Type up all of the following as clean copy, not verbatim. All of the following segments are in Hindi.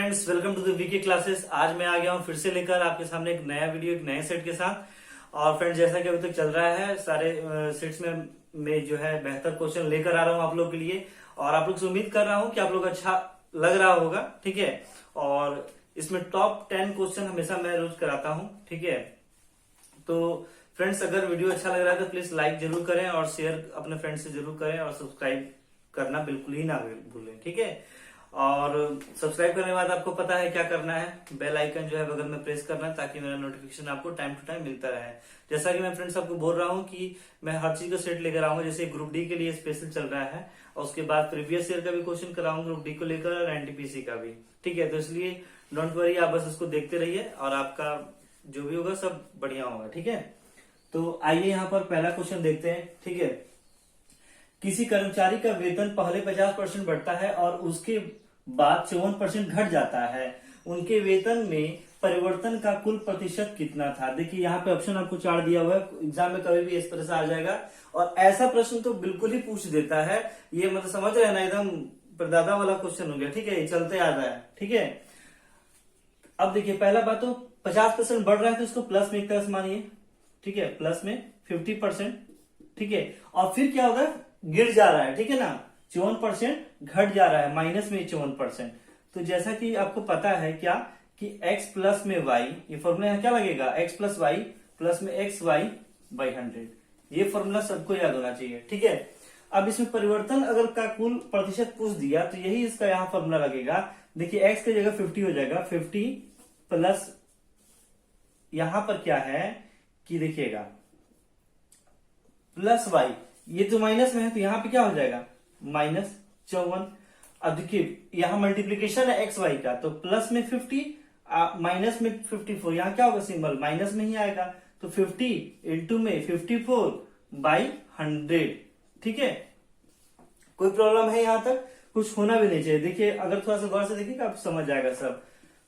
Friends, welcome to the VK classes. आज मैं आ गया हूँ फिर से लेकर आपके सामने एक नया वीडियो एक नए सेट के साथ। और फ्रेंड्स, जैसा कि अभी तक चल रहा है सारे सेट्स में मैं जो है बेहतर क्वेश्चन लेकर आ रहा हूँ आप लोग के लिए। और आप लोग से उम्मीद कर रहा हूँ कि आप लोग अच्छा लग रहा होगा, ठीक है। और इसमें टॉप 10 क्वेश्चन हमेशा मैं रोज कराता हूँ, ठीक है। तो फ्रेंड्स, अगर वीडियो अच्छा लग रहा है तो प्लीज लाइक जरूर करें और शेयर अपने फ्रेंड्स से जरूर करें और सब्सक्राइब करना बिल्कुल ही ना भूलें, ठीक है। और सब्सक्राइब करने के बाद आपको पता है क्या करना है, बेल आइकन जो है बगल में प्रेस करना है ताकि मेरा नोटिफिकेशन आपको टाइम टू टाइम मिलता रहे। जैसा कि मैं फ्रेंड्स आपको बोल रहा हूँ कि मैं हर चीज का सेट लेकर आऊंगा। जैसे ग्रुप डी के लिए स्पेशल चल रहा है और उसके बाद प्रीवियस ईयर का भी क्वेश्चन कराऊंगा ग्रुप डी को लेकर और एनटीपीसी का भी, ठीक है। तो इसलिए डोंट वरी, आप बस उसको देखते रहिए और आपका जो भी होगा सब बढ़िया होगा, ठीक है। तो आइए यहाँ पर पहला क्वेश्चन देखते हैं, ठीक है। किसी कर्मचारी का वेतन पहले 50% बढ़ता है और उसके बाद 54% घट जाता है। उनके वेतन में परिवर्तन का कुल प्रतिशत कितना था? देखिए यहाँ पे ऑप्शन आपको 4 दिया हुआ है। एग्जाम में कभी भी इस तरह से आ जाएगा और ऐसा प्रश्न तो बिल्कुल ही पूछ देता है। ये मतलब समझ रहे हैं ना, एकदम प्रदादा वाला क्वेश्चन हो गया, ठीक है। ये चलते आ रहा है, ठीक है। अब देखिए पहला बात तो 50% बढ़ रहा है तो इसको प्लस में एक तरह से मानिए, ठीक है। प्लस में 50%, ठीक है। और फिर क्या होगा, गिर जा रहा है, ठीक है ना। 54% घट जा रहा है, माइनस में 54%। तो जैसा कि आपको पता है क्या कि x प्लस में y, ये फॉर्मूला यहाँ क्या लगेगा, x प्लस वाई प्लस में एक्स वाई बाई 100। ये फॉर्मूला सबको याद होना चाहिए, ठीक है। अब इसमें परिवर्तन अगर का कुल प्रतिशत पूछ दिया तो यही इसका यहाँ फॉर्मूला लगेगा। देखिए x की जगह 50 हो जाएगा, 50 प्लस यहां पर क्या है कि देखिएगा प्लस वाई, ये तो माइनस में है तो यहां पे क्या हो जाएगा माइनस 54। अब देखिए यहां मल्टीप्लीकेशन है एक्स वाई का, तो प्लस में 50 माइनस में 54, यहां क्या होगा सिंबल माइनस में ही आएगा। तो 50 इंटू में 54 बाई 100, ठीक है। कोई प्रॉब्लम है यहाँ तक? कुछ होना भी नहीं चाहिए। देखिए अगर थोड़ा सा गौर से देखिएगा आप समझ जाएगा सब।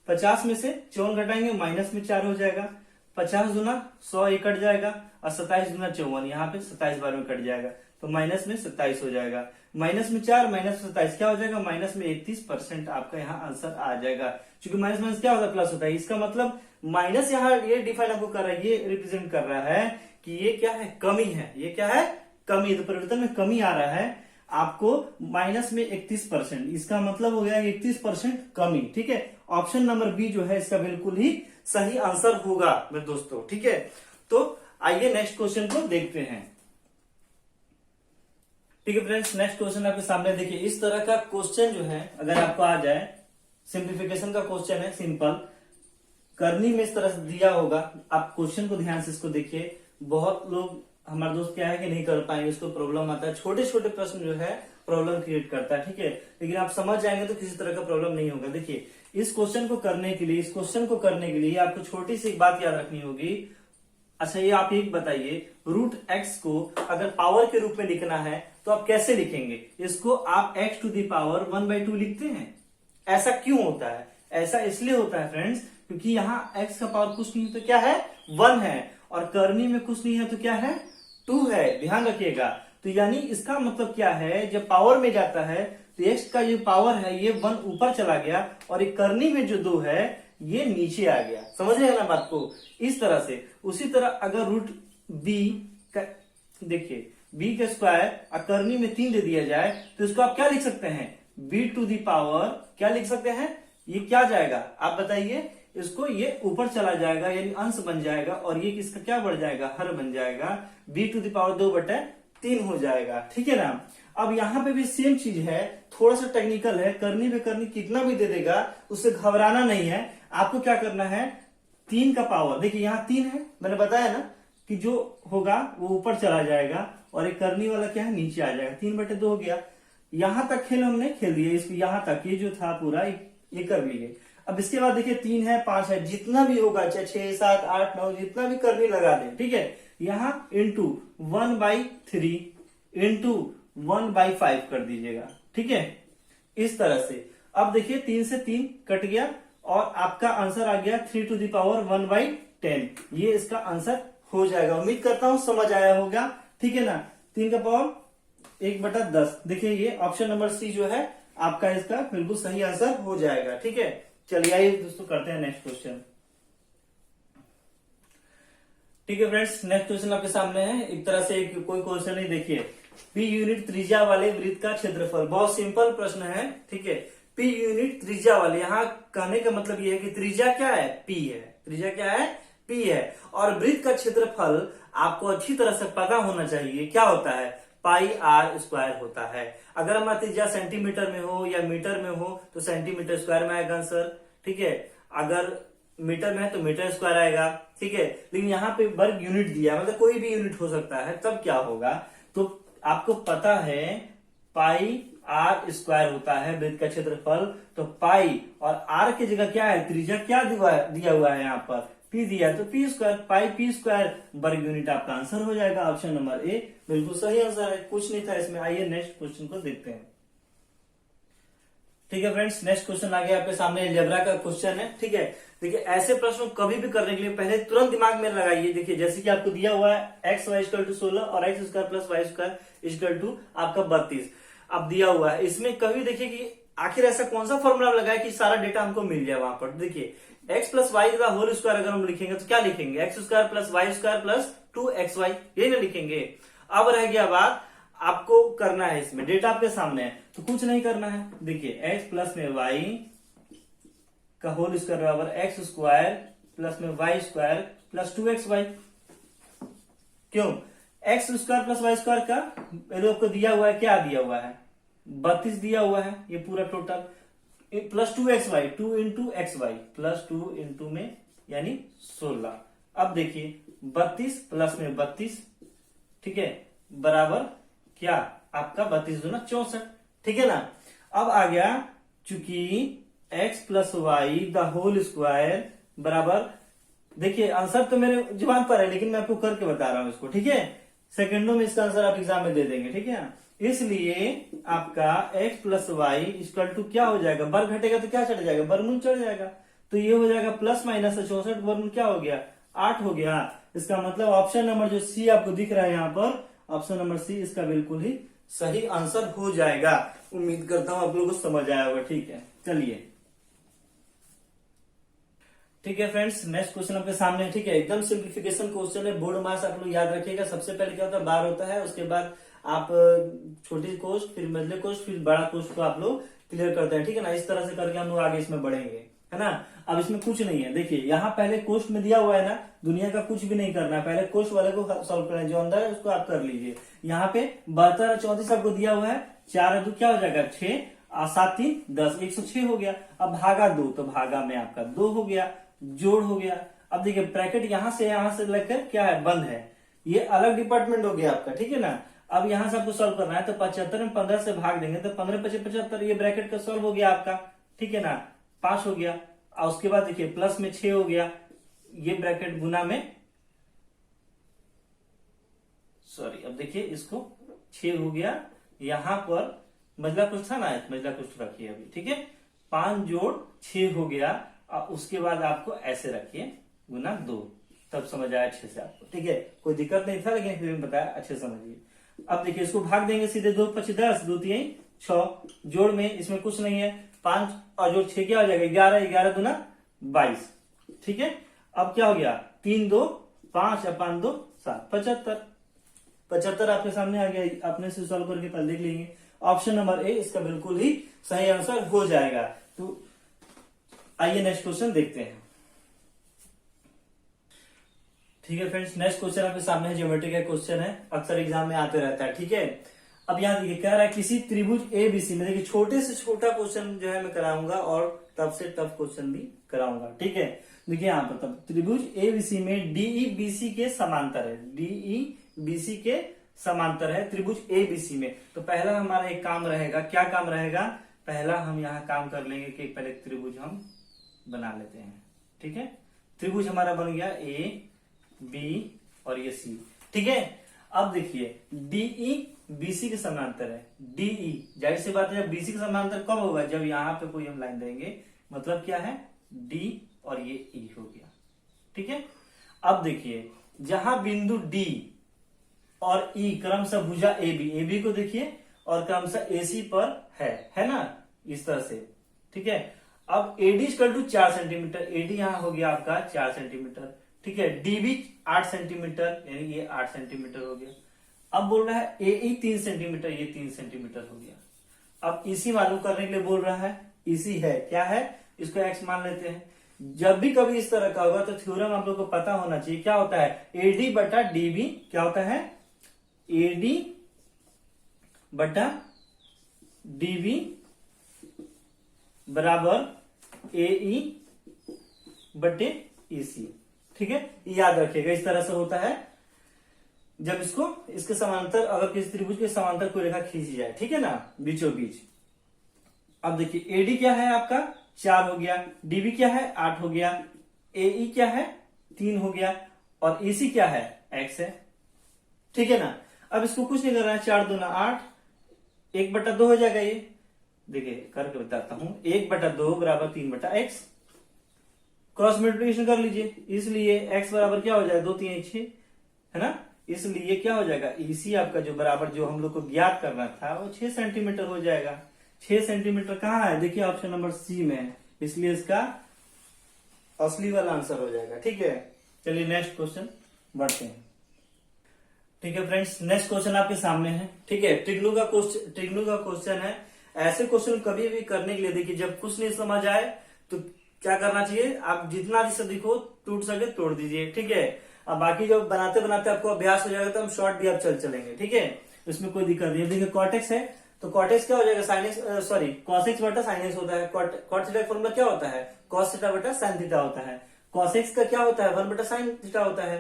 50 में से 54 घटाएंगे, माइनस में 4 हो जाएगा। 50 गुना 100 ये कट जाएगा और 27 गुना 54, यहाँ पे 27 बार में कट जाएगा तो माइनस में 27 हो जाएगा। माइनस में 4 माइनस में 27 क्या हो जाएगा, माइनस में 31% आपका यहाँ आंसर आ जाएगा। क्योंकि माइनस माइनस क्या होता है, प्लस होता है। इसका मतलब माइनस यहाँ ये डिफाइन आपको कर रहा है, ये रिप्रेजेंट कर रहा है कि ये क्या है, कमी है। ये क्या है, कमी। तो परिवर्तन में कमी आ रहा है आपको माइनस में 31%, इसका मतलब हो गया 31% कमी, ठीक है। ऑप्शन नंबर बी जो है इसका बिल्कुल ही सही आंसर होगा मेरे दोस्तों, ठीक है। तो आइए नेक्स्ट क्वेश्चन को देखते हैं, ठीक है फ्रेंड्स। नेक्स्ट क्वेश्चन आपके सामने देखिए, इस तरह का क्वेश्चन जो है अगर आपको आ जाए, सिंप्लीफिकेशन का क्वेश्चन है, सिंपल करनी में इस तरह से दिया होगा। आप क्वेश्चन को ध्यान से इसको देखिए। बहुत लोग हमारे दोस्त क्या है कि नहीं कर पाएंगे, इसको प्रॉब्लम आता है। छोटे छोटे प्रश्न जो है प्रॉब्लम क्रिएट करता है, ठीक है। लेकिन आप समझ जाएंगे तो किसी तरह का प्रॉब्लम नहीं होगा। देखिए इस क्वेश्चन को करने के लिए, इस क्वेश्चन को करने के लिए आपको छोटी सी एक बात याद रखनी होगी। अच्छा ये आप एक बताइए, रूट एक्स को अगर पावर के रूप में लिखना है तो आप कैसे लिखेंगे? इसको आप x टू दी पावर 1/2 लिखते हैं। ऐसा क्यों होता है? ऐसा इसलिए होता है फ्रेंड्स क्योंकि यहाँ x का पावर कुछ नहीं है तो क्या है 1 है, और करनी में कुछ नहीं है तो क्या है 2 है। ध्यान रखिएगा। तो यानी इसका मतलब क्या है, जब पावर में जाता है तो x का जो पावर है ये 1 ऊपर चला गया और एक करनी में जो 2 है ये नीचे आ गया। समझ रहे हैं ना बात को? इस तरह से। उसी तरह अगर रूट b का देखिए b का स्क्वायर और करनी में 3 दे दिया जाए तो इसको आप क्या लिख सकते हैं, b टू दी पावर क्या लिख सकते हैं, ये क्या जाएगा आप बताइए। इसको ये ऊपर चला जाएगा यानी अंश बन जाएगा और ये किसका क्या बढ़ जाएगा, हर बन जाएगा। b टू दी पावर 2/3 हो जाएगा, ठीक है ना। अब यहाँ पे भी सेम चीज है, थोड़ा सा टेक्निकल है। करनी पे करनी कितना भी दे देगा उससे घबराना नहीं है। आपको क्या करना है, 3 का पावर, देखिए यहाँ 3 है, मैंने बताया ना कि जो होगा वो ऊपर चला जाएगा और एक करनी वाला क्या है नीचे आ जाएगा। 3/2 हो गया। यहां तक खेल हमने खेल दिया, इसको यहां तक ये जो था पूरा ये कर लिए। अब इसके बाद देखिए 3 है 5 है, जितना भी होगा चाहे 6 7 8 9 जितना भी करनी लगा दे, ठीक है। यहाँ इंटू 1/3 इंटू 1/5 कर दीजिएगा, ठीक है, इस तरह से। अब देखिए 3 से 3 कट गया और आपका आंसर आ गया 3 टू दी पावर 1/10। ये इसका आंसर हो जाएगा। उम्मीद करता हूं समझ आया होगा, ठीक है ना। 3 का पावर 1/10। देखिए ये ऑप्शन नंबर सी जो है आपका इसका बिल्कुल सही आंसर हो जाएगा, ठीक है। चलिए आइए दोस्तों करते हैं नेक्स्ट क्वेश्चन। ठीक है फ्रेंड्स, नेक्स्ट क्वेश्चन आपके सामने है। एक तरह से कोई क्वेश्चन नहीं, देखिए पी यूनिट त्रिज्या वाले वृत्त का क्षेत्रफल, बहुत सिंपल प्रश्न है। ठीक है, पी यूनिट त्रिज्या वाले, यहाँ कहने का मतलब ये है कि त्रिज्या क्या है, पी है। त्रिज्या क्या है, पी है। और वृत्त का क्षेत्रफल आपको अच्छी तरह से पता होना चाहिए, क्या होता है, पाई आर स्क्वायर होता है। अगर हमारा त्रिज्या सेंटीमीटर में हो या मीटर में हो तो सेंटीमीटर स्क्वायर में आएगा आंसर। ठीक है, अगर मीटर में है तो मीटर स्क्वायर आएगा। ठीक है, लेकिन यहाँ पे वर्ग यूनिट दिया, मतलब कोई भी यूनिट हो सकता है, तब क्या होगा, तो आपको पता है पाई आर स्क्वायर होता है वृत्त का क्षेत्रफल। तो पाई और आर की जगह क्या है, त्रिज्या क्या दिया हुआ है यहाँ पर, पी दिया, तो पी स्क्वायर, पाई पी स्क्वायर वर्ग यूनिट आपका आंसर हो जाएगा। ऑप्शन नंबर ए बिल्कुल सही आंसर है, कुछ नहीं था इसमें। आइए नेक्स्ट क्वेश्चन को देखते हैं। ठीक है फ्रेंड्स, नेक्स्ट क्वेश्चन आ गया आपके सामने, अलजेब्रा का क्वेश्चन है। ठीक है, देखिए ऐसे प्रश्न कभी भी करने के लिए पहले तुरंत दिमाग में लगाइए। देखिए जैसे कि आपको दिया हुआ है एक्स वाई इक्वल टू 16 और x square plus y square equal to आपका 32 अब दिया हुआ है। इसमें कभी देखिए कि आखिर ऐसा कौन सा फॉर्मूला लगाए कि सारा डेटा हमको मिल जाए वहां पर। देखिए एक्स प्लस वाई का होल स्क्वायर अगर हम लिखेंगे तो क्या लिखेंगे, x square plus y square plus 2xy, यही ना लिखेंगे। अब रह गया बात, आपको करना है, इसमें डेटा आपके सामने है तो कुछ नहीं करना है। देखिए एक्स प्लस में वाई का होल स्क्वायर बराबर एक्स स्क्वायर प्लस में वाई स्क्वायर प्लस 2xy। क्यों, x square plus y square का वैल्यू आपको दिया हुआ है, क्या दिया हुआ है, 32 दिया हुआ है, ये पूरा total, plus 2xy, 2 into x y plus 2 into में यानी 16। अब देखिए 32 प्लस में 32, ठीक है, बराबर क्या आपका 32 दूना 64। ठीक है ना। अब आ गया, चूंकि x plus y the whole square बराबर, देखिए आंसर तो मेरे जुबान पर है लेकिन मैं आपको करके बता रहा हूं इसको। ठीक है, सेकंडों में इसका आंसर आप एग्जाम में दे देंगे। ठीक है, इसलिए आपका x plus y equal to क्या हो जाएगा, वर्ग घटेगा तो क्या चढ़ जाएगा, वर्गमूल चढ़ जाएगा, तो ये हो जाएगा प्लस माइनस 64 वर्गमूल क्या हो गया, 8 हो गया। इसका मतलब ऑप्शन नंबर जो सी आपको दिख रहा है यहाँ पर, ऑप्शन नंबर सी इसका बिल्कुल ही सही आंसर हो जाएगा। उम्मीद करता हूं आप लोगों को समझ आया होगा। ठीक है, चलिए ठीक है फ्रेंड्स, नेक्स्ट क्वेश्चन आपके सामने है। ठीक है, एकदम सिंप्लीफिकेशन क्वेश्चन है, बोर्ड मार्क्स आप लोग याद रखिएगा। सबसे पहले क्या होता है, बार होता है, उसके बाद आप छोटी कोष्ट, फिर मझले कोष्ट, फिर बड़ा कोष्ट को आप लोग क्लियर करते हैं। ठीक है ना, इस तरह से करके हम लोग आगे इसमें बढ़ेंगे, है ना। अब इसमें कुछ नहीं है, देखिए यहाँ पहले कोष्ट में दिया हुआ है ना, दुनिया का कुछ भी नहीं करना है, पहले कोष्ट वाले को सॉल्व करना है, जो अंदर है उसको आप कर लीजिए। यहाँ पे 72 और 34 आपको दिया हुआ है, 4 क्या हो जाएगा 6 और 7 3 10, 106 हो गया। अब भागा 2, तो भागा में आपका 2 हो गया, जोड़ हो गया। अब देखिए ब्रैकेट यहाँ से लेकर क्या है, बंद है, ये अलग डिपार्टमेंट हो गया आपका। ठीक है ना। अब यहाँ से आपको सॉल्व करना है, तो 75 में 15 से भाग देंगे तो 15 × 75, ये ब्रैकेट का सॉल्व हो गया आपका। ठीक है ना, 5 हो गया। और उसके बाद देखिए प्लस में 6 हो गया, ये ब्रैकेट गुना में, सॉरी अब देखिए इसको 6 हो गया। यहां पर मझला कुछ था ना, मझला कुछ रखिए अभी। ठीक है, 5 जोड़ 6 हो गया, और उसके बाद आपको ऐसे रखिए गुना 2, तब समझ आया अच्छे से आपको। ठीक है, कोई दिक्कत नहीं था, लेकिन फिर बताया अच्छे समझिए। अब देखिए इसको भाग देंगे सीधे, 2 5 10, 2 3 6, जोड़ में इसमें कुछ नहीं है, 5 और जोड़ 6 क्या हो जाएगा 11, 11 दूना 22। ठीक है, अब क्या हो गया, 3 2 5 और 5 2 7, 75 आपके सामने आ गया। आपने से सॉल्व करके कल देख लेंगे। ऑप्शन नंबर ए इसका बिल्कुल ही सही आंसर हो जाएगा। तो आइए नेक्स्ट क्वेश्चन देखते हैं। ठीक है फ्रेंड्स, नेक्स्ट क्वेश्चन आपके सामने है, ज्योमेट्री का क्वेश्चन है, अक्सर एग्जाम में आते रहता है। ठीक है, अब यहाँ देखिए कह रहा है किसी त्रिभुज एबीसी में, देखिए छोटे से छोटा क्वेश्चन जो है मैं कराऊंगा और टफ से टफ क्वेश्चन भी कराऊंगा। ठीक है, देखिए यहाँ पर तब त्रिभुज एबीसी में डीई बीसी के समांतर है, डीई बीसी के समांतर है त्रिभुज एबीसी में। तो पहला हमारा एक काम रहेगा, क्या काम रहेगा, पहला हम यहाँ काम कर लेंगे कि पहले त्रिभुज हम बना लेते हैं। ठीक है, त्रिभुज हमारा बन गया ए बी और ये सी। ठीक है, अब देखिए डीई बीसी के समांतर है, डीई जाहिर सी बात है, जब बीसी के समांतर कब होगा, जब यहाँ पे कोई हम लाइन देंगे, मतलब क्या है डी और ये ई हो गया। ठीक है, अब देखिए जहां बिंदु डी और ई क्रमशः भुजा एबी को देखिए और क्रमशः एसी पर है ना, इस तरह से। ठीक है, अब AD equal to 4 centimetre, AD यहाँ हो गया आपका 4 सेंटीमीटर, ठीक है। डीबी 8 सेंटीमीटर, यानी ये 8 सेंटीमीटर हो गया। अब बोल रहा है एई 3 सेंटीमीटर, ये 3 सेंटीमीटर हो गया। अब इसी मालूम करने के लिए बोल रहा है, इसी है क्या है, इसको एक्स मान लेते हैं। जब भी कभी इस तरह का होगा तो थ्योरम आप लोग को पता होना चाहिए, क्या होता है, एडी बटा डीबी, क्या होता है, एडी बटा डीबी बराबर एई बटे ईसी, ठीक है। याद रखिएगा, इस तरह से होता है जब इसको इसके समांतर, अगर किसी त्रिभुज के समांतर कोई रेखा खींची जाए, ठीक है ना, बीचों बीच। अब देखिए एडी क्या है आपका 4 हो गया, डीबी क्या है 8 हो गया, एई क्या है 3 हो गया, और ईसी क्या है एक्स है, ठीक है ना। अब इसको कुछ नहीं करना है, 4 दूना 8, 1/2 हो जाएगा। ये देखिए करके बताता हूं, 1/2 बराबर 3/x। क्रॉस मल्टीप्लिकेशन कर लीजिए, इसलिए x बराबर क्या हो जाएगा, 2 3 6, है ना। इसलिए क्या हो जाएगा, ईसी आपका जो बराबर जो हम लोग को ज्ञात करना था वो 6 सेंटीमीटर हो जाएगा। 6 सेंटीमीटर कहाँ है, देखिए ऑप्शन नंबर सी में है, इसलिए इसका असली वाला आंसर हो जाएगा, ठीक है। चलिए नेक्स्ट क्वेश्चन बढ़ते हैं, ठीक है फ्रेंड्स। नेक्स्ट क्वेश्चन आपके सामने है, ठीक है। ट्रिग्नो का क्वेश्चन है। ऐसे क्वेश्चन कभी भी करने के लिए देखिए, जब कुछ नहीं समझ आए तो क्या करना चाहिए, आप जितना जिसे दिखो टूट सके तोड़ दीजिए, ठीक है। अब बाकी जो बनाते बनाते आपको अभ्यास हो जाएगा तो हम शॉर्ट भी आप चलेंगे, ठीक है, इसमें कोई दिक्कत नहीं है। देखिए कॉटेक्स है तो कॉटेक्स क्या हो जाएगा, sine x sorry cos x बटा साइन एक्स होता है। कॉट थीटा का फॉर्मूला क्या होता है, कॉस थीटा बटा साइन थीटा होता है। कॉस एक्स का क्या होता है, 1 बटा साइन थीटा होता है।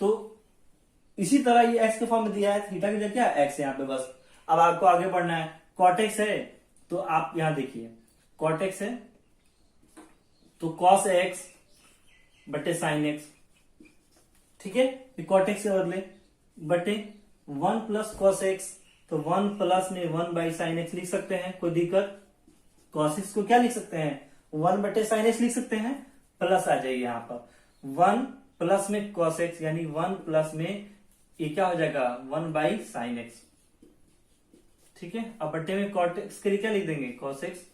तो इसी तरह ये एक्स के फॉर्म में दिया है, थीटा की जगह क्या एक्स यहाँ पे बस। अब आपको आगे बढ़ना है, कॉटेक्स है तो आप यहां देखिए, कॉटेक्स है तो कॉस एक्स बटे साइन एक्स, ठीक है। कॉटेक्स के बदले बटे 1 प्लस कॉस एक्स, तो 1 प्लस में 1 बाई साइन एक्स लिख सकते हैं, कोई दिक्कत। कॉस एक्स को क्या लिख सकते हैं, 1 बटे साइन एक्स लिख सकते हैं, प्लस आ जाइए यहाँ पर 1 प्लस में कॉस एक्स, यानी 1 प्लस में ये क्या हो जाएगा 1 बाई साइन एक्स, ठीक है। अब बटे में कॉट एक्स के लिए क्या लिख देंगे, कॉस एक्स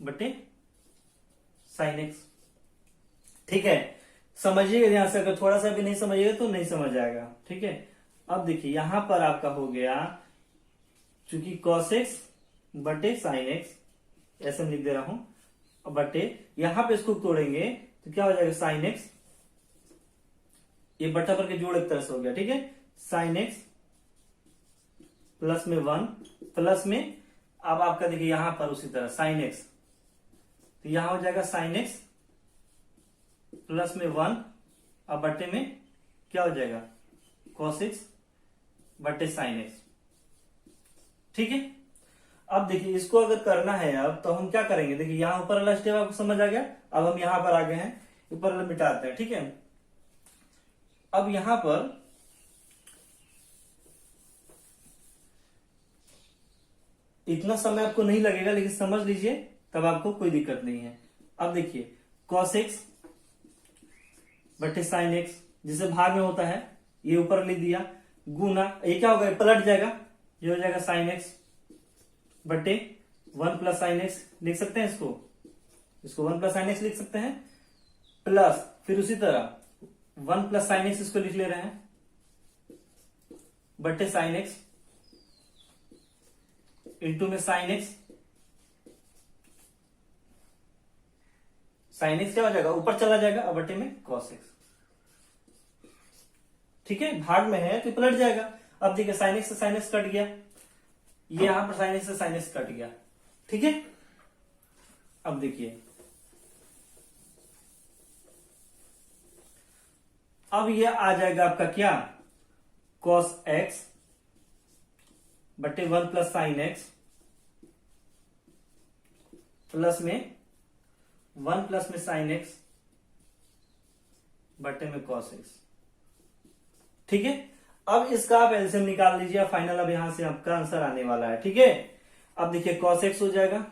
बटे साइन एक्स, ठीक है। समझिएगा ध्यान से, अगर थोड़ा सा भी नहीं समझिएगा तो नहीं समझ आएगा, ठीक है। अब देखिए यहां पर आपका हो गया, चूंकि कॉस एक्स बटे साइन एक्स ऐसे मैं लिख दे रहा हूं, बटे यहां पे इसको तोड़ेंगे तो क्या हो जाएगा साइन एक्स, ये बटा पर के जोड़ एक तरह से हो गया, ठीक है। साइन एक्स प्लस में 1 प्लस में, अब आपका देखिए यहां पर उसी तरह साइन एक्स, तो यहां हो जाएगा साइन एक्स प्लस में 1, अब बटे में क्या हो जाएगा कॉस एक्स बटे साइन एक्स, ठीक है। अब देखिए इसको अगर करना है अब तो हम क्या करेंगे, देखिए यहां ऊपर वाला स्टेप आपको समझ आ गया। अब हम यहां पर आ गए हैं, ऊपर वाला मिटाते हैं, ठीक है। अब यहां पर इतना समय आपको नहीं लगेगा, लेकिन समझ लीजिए तब आपको कोई दिक्कत नहीं है। अब देखिए कॉस एक्स बटे साइन एक्स, जिसे भाग में होता है ये ऊपर लिख दिया, गुना ये क्या होगा, पलट जाएगा, ये हो जाएगा साइन एक्स बटे 1 प्लस साइन एक्स लिख सकते हैं, इसको 1 प्लस साइन एक्स लिख सकते हैं, प्लस फिर उसी तरह 1 प्लस साइन एक्स इसको लिख ले रहे हैं बटे साइन एक्स इंटू में साइन एक्स, साइन एक्स क्या हो जाएगा ऊपर चला जाएगा, अब बटे में कॉस एक्स, ठीक है। भाग में है तो पलट जाएगा। अब देखिए साइन एक्स से साइन एक्स कट गया, ये यहां पर साइन एक्स से साइन एक्स कट गया, ठीक है। अब देखिए अब ये आ जाएगा आपका क्या, कॉस एक्स बटे 1 प्लस साइन एक्स प्लस में 1 प्लस में साइन एक्स बटे में कॉस एक्स, ठीक है। अब इसका आप एलसीएम निकाल लीजिए, फाइनल अब यहां से आपका आंसर आने वाला है, ठीक है। अब देखिए कॉस एक्स हो जाएगा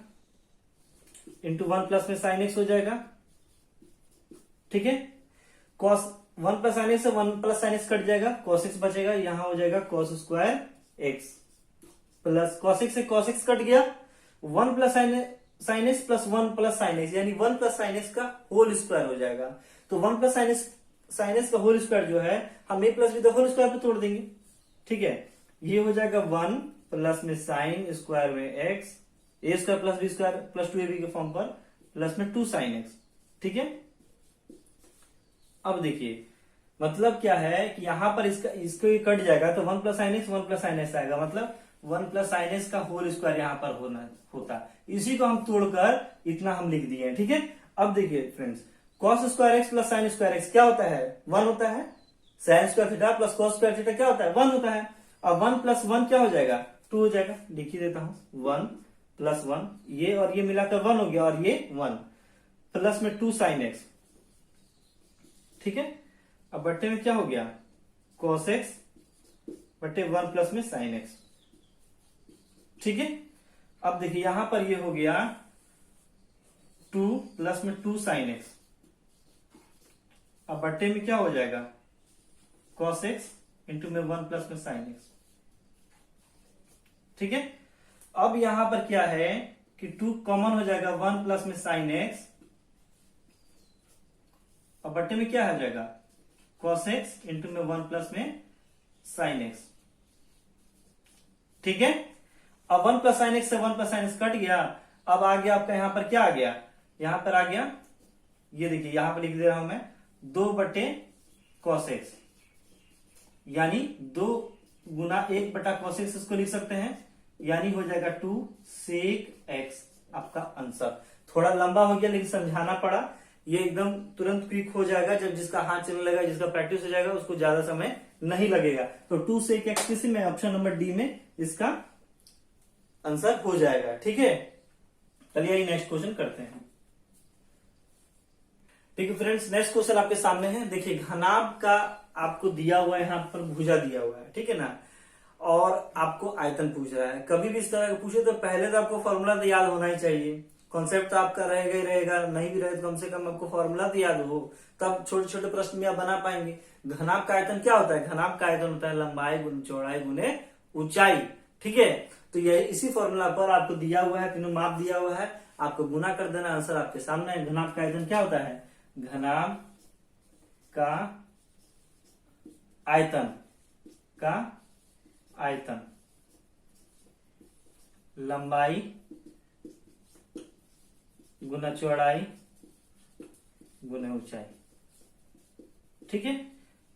इंटू 1 प्लस में साइन एक्स हो जाएगा, ठीक है। कॉस 1 प्लस साइन एक्स से 1 प्लस साइन एक्स कट जाएगा, कॉस एक्स बचेगा, यहां हो जाएगा cos square x plus cos x से कॉस एक्स कट गया, 1 plus sine x plus 1 plus sine x, यानी 1 प्लस साइन एक्स का होल स्क्वायर हो जाएगा। तो 1 प्लस साइन एक्स का होल स्क्वायर जो है हम a plus B the whole square पे तोड़ देंगे, ठीक है। ये हो जाएगा 1 प्लस में साइन स्क्वायर में x, a square plus b square plus 2ab के फॉर्म पर, प्लस में 2 साइन एक्स, ठीक है। अब देखिए मतलब क्या है कि यहां पर इसको ये कट जाएगा तो 1 plus sine x 1 plus sine x आएगा, मतलब 1 प्लस साइन एक्स का होल स्क्वायर यहां पर होता। इसी को हम तोड़कर इतना हम लिख दिए हैं, ठीक है। अब देखिए friends, cos square x plus sine square x क्या होता है, 1 होता है। Sine square theta plus cos square theta क्या होता है, 1 होता है। अब 1 प्लस 1 क्या हो जाएगा, 2 हो जाएगा। लिख ही देता हूं, 1 प्लस 1, ये और ये मिलाकर 1 हो गया, और ये 1 प्लस में 2 साइन एक्स, ठीक है। अब बट्टे में क्या हो गया, cos x बट्टे 1 प्लस में साइन एक्स, ठीक है। अब देखिए यहां पर ये हो गया 2 प्लस में 2 साइन एक्स, अब बट्टे में क्या हो जाएगा, cos x इंटू में 1 प्लस में साइन एक्स, ठीक है। अब यहां पर क्या है कि 2 कॉमन हो जाएगा, 1 प्लस में साइन एक्स, अब बट्टे में क्या आ जाएगा, cos x इंटू में 1 प्लस में साइन एक्स, ठीक है। अब 1 प्लस साइन एक्स से 1 प्लस साइन एक्स कट गया। अब आ गया आपका यहां पर क्या आ गया, यहां पर आ गया, ये देखिए यहां पर लिख दे रहा हूं मैं 2 बटे cos x, यानी 2 गुना 1 बटा cos x इसको लिख सकते हैं, यानी हो जाएगा 2 sec x आपका आंसर। थोड़ा लंबा हो गया लेकिन समझाना पड़ा, ये एकदम तुरंत क्विक हो जाएगा। जब जिसका हाथ चलने लगा, जिसका प्रैक्टिस हो जाएगा, उसको ज्यादा समय नहीं लगेगा। तो 2 sec x किसी में ऑप्शन नंबर डी में इसका आंसर हो जाएगा, ठीक है। चलिए नेक्स्ट क्वेश्चन करते हैं, ठीक है फ्रेंड्स। नेक्स्ट क्वेश्चन आपके सामने है, देखिए घनाभ का आपको दिया हुआ है, यहाँ पर भुजा दिया हुआ है, ठीक है ना, और आपको आयतन पूछ रहा है। कभी भी इस तरह का पूछे तो पहले तो आपको फॉर्मूला तो याद होना ही चाहिए, कॉन्सेप्ट तो आपका रहेगा ही रहेगा, नहीं भी रहे तो कम से कम आपको फॉर्मूला तो याद हो, तब छोटे छोटे प्रश्न में आप बना पाएंगे। घनाभ का आयतन क्या होता है, घनाभ का आयतन होता है लंबाई गुने चौड़ाई गुने ऊंचाई, ठीक है। तो यही इसी फॉर्मूला पर आपको दिया हुआ है, तीनों माप दिया हुआ है, आपको गुना कर देना, आंसर आपके सामने है। घनाभ का आयतन क्या होता है, घनाभ का आयतन लंबाई गुना चौड़ाई गुना ऊंचाई, ठीक है।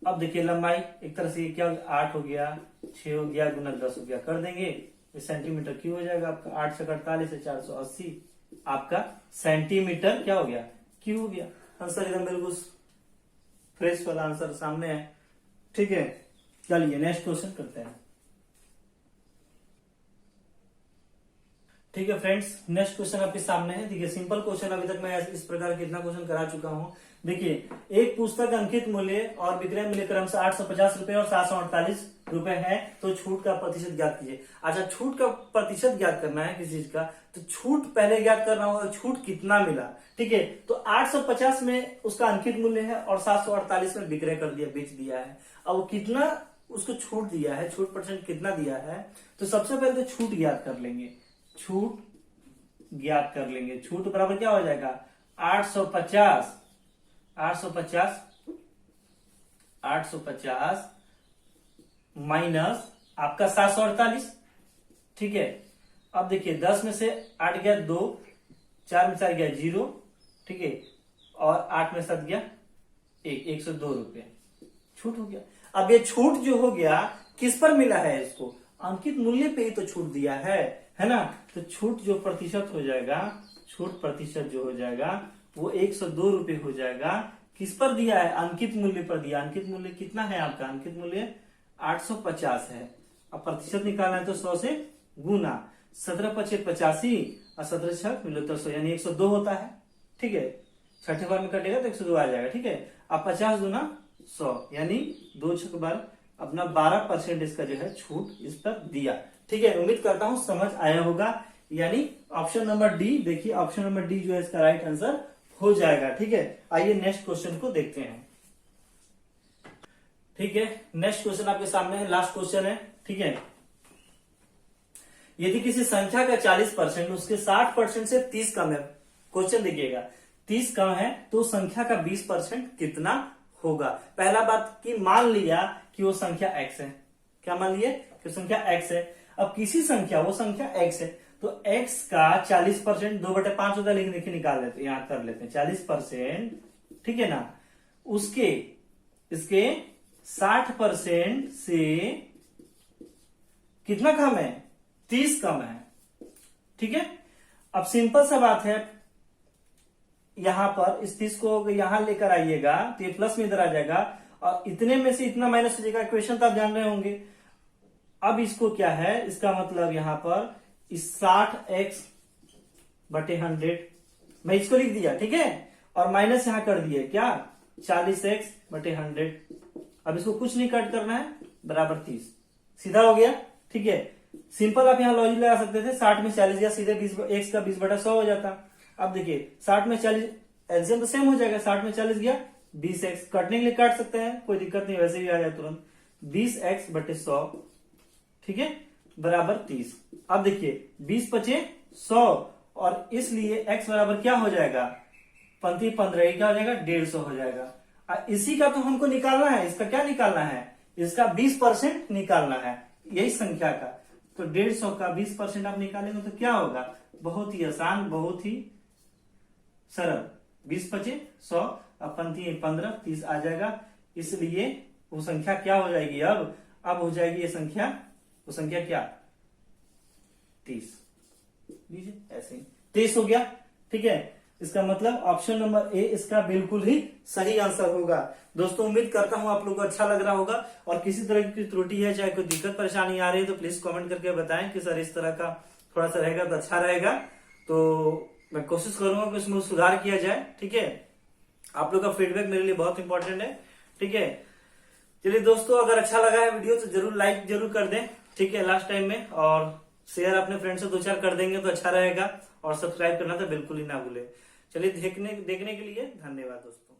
अब देखिए लंबाई एक तरह से क्या 8 हो गया, 6 हो गया, गुना 10 हो गया, कर देंगे सेंटीमीटर क्यूब हो जाएगा आपका। 8 से 48 से 480 आपका सेंटीमीटर क्या हो गया, क्यूब हो गया। आंसर एकदम बिल्कुल फ्रेश वाला आंसर सामने है, ठीक है। चलिए नेक्स्ट क्वेश्चन करते हैं, ठीक है फ्रेंड्स। नेक्स्ट क्वेश्चन आपके सामने है, देखिए सिंपल क्वेश्चन, अभी तक मैं इस प्रकार कितना क्वेश्चन करा चुका हूं। देखिए एक पुस्तक अंकित मूल्य और विक्रय मूल्य क्रमशः 850 रुपए और 748 रुपए है, तो छूट का प्रतिशत ज्ञात कीजिए। अच्छा, छूट का प्रतिशत ज्ञात करना है किसी चीज का, तो छूट पहले ज्ञात करना होगा, छूट कितना मिला, ठीक है। तो 850 में उसका अंकित मूल्य है और 748 में विक्रय कर दिया, बेच दिया है। अब वो कितना उसको छूट दिया है, छूट परसेंट कितना दिया है, तो सबसे पहले तो छूट ज्ञात कर लेंगे। छूट ज्ञात कर लेंगे, छूट बराबर क्या हो जाएगा, 850 माइनस आपका 748, ठीक है। अब देखिए 10 में से 8 गया 2, 4 में 4 गया 0, ठीक है, और 8 में 7 गया 1, 102 रुपए छूट हो गया। अब ये छूट जो हो गया किस पर मिला है, इसको अंकित मूल्य पे ही तो छूट दिया है ना। तो छूट जो प्रतिशत हो जाएगा, छूट प्रतिशत जो हो जाएगा वो 102 रुपए हो जाएगा। किस पर दिया है, अंकित मूल्य पर दिया। अंकित मूल्य कितना है आपका, अंकित मूल्य 850 है। अब प्रतिशत निकालना है तो 100 से गुना, 17 पचे 85 और 17 छक मिलो तो 100, यानी 102 होता है, ठीक है। छठे बार में कटेगा तो 102 आ जाएगा, ठीक है। अब 50 गुना 100, यानी 2 छक बार अपना 12% इसका जो है छूट इस पर दिया, ठीक है। उम्मीद करता हूं समझ आया होगा, यानी ऑप्शन नंबर डी, देखिए ऑप्शन नंबर डी जो है इसका राइट आंसर हो जाएगा, ठीक है। आइए नेक्स्ट क्वेश्चन को देखते हैं, ठीक है। नेक्स्ट क्वेश्चन आपके सामने है, लास्ट क्वेश्चन है, ठीक है। यदि किसी संख्या का 40% उसके 60% से 30 कम है, क्वेश्चन देखिएगा 30 कम है तो संख्या का 20% कितना होगा। पहला बात कि मान लिया कि वो संख्या x है, क्या मान लिए कि संख्या x है। अब किसी संख्या, वो संख्या x है, तो x का 40% 2/5 होता है, लेकिन देखिए निकाल लेते हैं, यहां कर लेते हैं 40%, ठीक है ना, उसके इसके 60% से कितना कम है, 30 कम है, ठीक है। अब सिंपल सा बात है, यहां पर इस 30 को यहां लेकर आइएगा तो ये प्लस में इधर आ जाएगा और इतने में से इतना माइनस हो जाएगा। इक्वेशन तो आप जान रहे होंगे। अब इसको क्या है, इसका मतलब यहां पर इस 60x/100 मैं इसको लिख दिया, ठीक है, और माइनस यहां कर दिए क्या 40x/100। अब इसको कुछ नहीं कट करना है, बराबर 30, सीधा हो गया, ठीक है। सिंपल आप यहां लॉजिक लगा सकते थे, 60 में 40 गया, सीधे 20 x का 20/100 हो जाता। अब देखिए 60 में 40 एलसीएम तो सेम हो जाएगा, 60 में 40 गया 20x, कटने के लिए काट सकते हैं, कोई दिक्कत नहीं, वैसे भी आ जाए तुरंत 20x/100, ठीक है, बराबर 30। अब देखिए 20 × 100 और इसलिए x बराबर क्या हो जाएगा, 15 क्या हो जाएगा, 150 हो जाएगा। इसी का तो हमको निकालना है, इसका क्या निकालना है, इसका 20% निकालना है, यही संख्या का। तो 150 का 20% आप निकालेंगे तो क्या होगा, बहुत ही आसान, बहुत ही सरल, 20 × 100 अब 15 30 आ जाएगा। इसलिए वो संख्या क्या हो जाएगी, अब हो जाएगी ये संख्या, वो संख्या क्या 30, लीजिए ऐसे ही 30 हो गया, ठीक है। इसका मतलब ऑप्शन नंबर ए इसका बिल्कुल ही सही आंसर होगा। दोस्तों उम्मीद करता हूं आप लोगों को अच्छा लग रहा होगा, और किसी तरह की त्रुटि है, चाहे कोई दिक्कत परेशानी आ रही है तो प्लीज कमेंट करके बताएं कि सर इस तरह का थोड़ा सा रहेगा तो अच्छा रहेगा, तो मैं कोशिश करूंगा कि उसमें सुधार किया जाए, ठीक है। आप लोग का फीडबैक मेरे लिए बहुत इंपॉर्टेंट है, ठीक है। चलिए दोस्तों, अगर अच्छा लगा है वीडियो तो जरूर लाइक जरूर कर दें, ठीक है, लास्ट टाइम में, और शेयर अपने फ्रेंड से 2-4 कर देंगे तो अच्छा रहेगा, और सब्सक्राइब करना तो बिल्कुल ही ना भूले। चलिए देखने के लिए धन्यवाद दोस्तों।